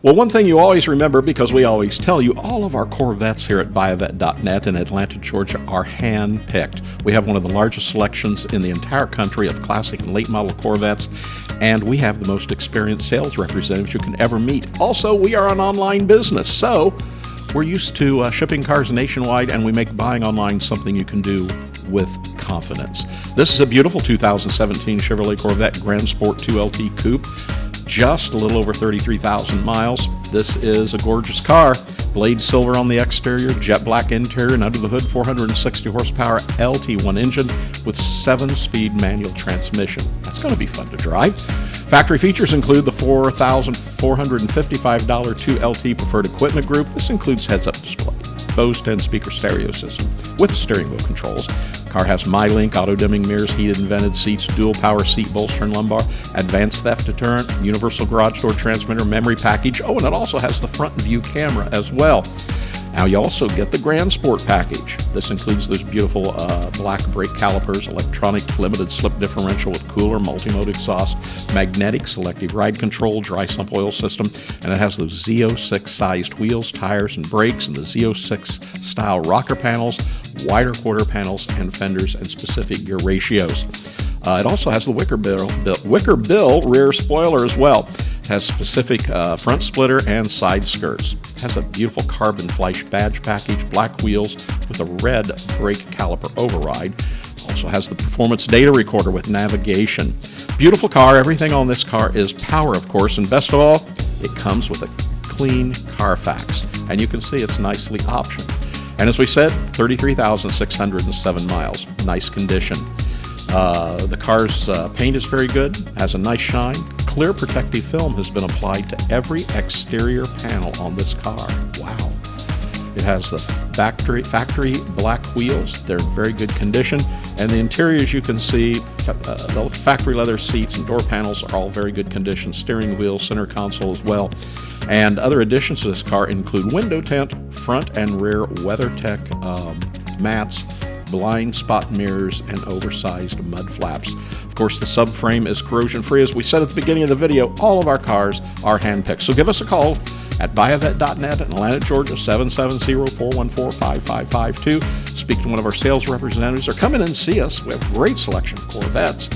Well, one thing you always remember, because we always tell you, all of our Corvettes here at vg-exc in Atlanta, Georgia are hand-picked. We have one of the largest selections in the entire country of classic and late model Corvettes, and we have the most experienced sales representatives you can ever meet. Also, we are an online business, so we're used to shipping cars nationwide, and we make buying online something you can do with confidence. This is a beautiful 2017 Chevrolet Corvette Grand Sport 2LT Coupe. Just a little over 33,000 miles. This is a gorgeous car. Blade silver on the exterior, jet black interior, and under the hood 460 horsepower LT1 engine with 7-speed manual transmission. That's going to be fun to drive. Factory features include the $4,455 2LT preferred equipment group. This includes heads-up display, Bose 10-speaker stereo system with steering wheel controls. Car has MyLink, auto-dimming mirrors, heated and vented seats, dual power seat bolster and lumbar, advanced theft deterrent, universal garage door transmitter, memory package. Oh, and it also has the front view camera as well. Now you also get the Grand Sport package. This includes those beautiful black brake calipers, electronic limited slip differential with cooler, multi-mode exhaust, magnetic selective ride control, dry sump oil system, and it has those Z06 sized wheels, tires, and brakes, and the Z06 style rocker panels, wider quarter panels, and fenders, and specific gear ratios. It also has the Wicker Bill rear spoiler as well. It has specific front splitter and side skirts. It has a beautiful carbon flash badge package, black wheels with a red brake caliper override. It also has the performance data recorder with navigation. Beautiful car. Everything on this car is power, of course, and best of all, it comes with a clean Carfax, and you can see it's nicely optioned. And as we said, 33,607 miles. Nice condition. The car's paint is very good, has a nice shine. Clear protective film has been applied to every exterior panel on this car. Wow. It has the factory black wheels. They're in very good condition. And the interior, as you can see, the factory leather seats and door panels are all very good condition. Steering wheel, center console as well. And other additions to this car include window tint, front and rear WeatherTech mats, blind spot mirrors, and oversized mud flaps. Of course, the subframe is corrosion-free. As we said at the beginning of the video, all of our cars are hand-picked. So give us a call at vg-exc in Atlanta, Georgia, 770-414-5552. Speak to one of our sales representatives or come in and see us. We have a great selection of Corvettes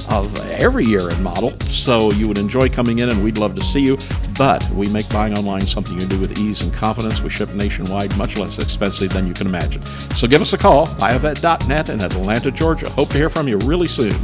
of every year and model, so you would enjoy coming in, and we'd love to see you. But we make buying online something you do with ease and confidence. We ship nationwide, much less expensive than you can imagine. So give us a call, vg-exc in Atlanta, Georgia. Hope to hear from you really soon.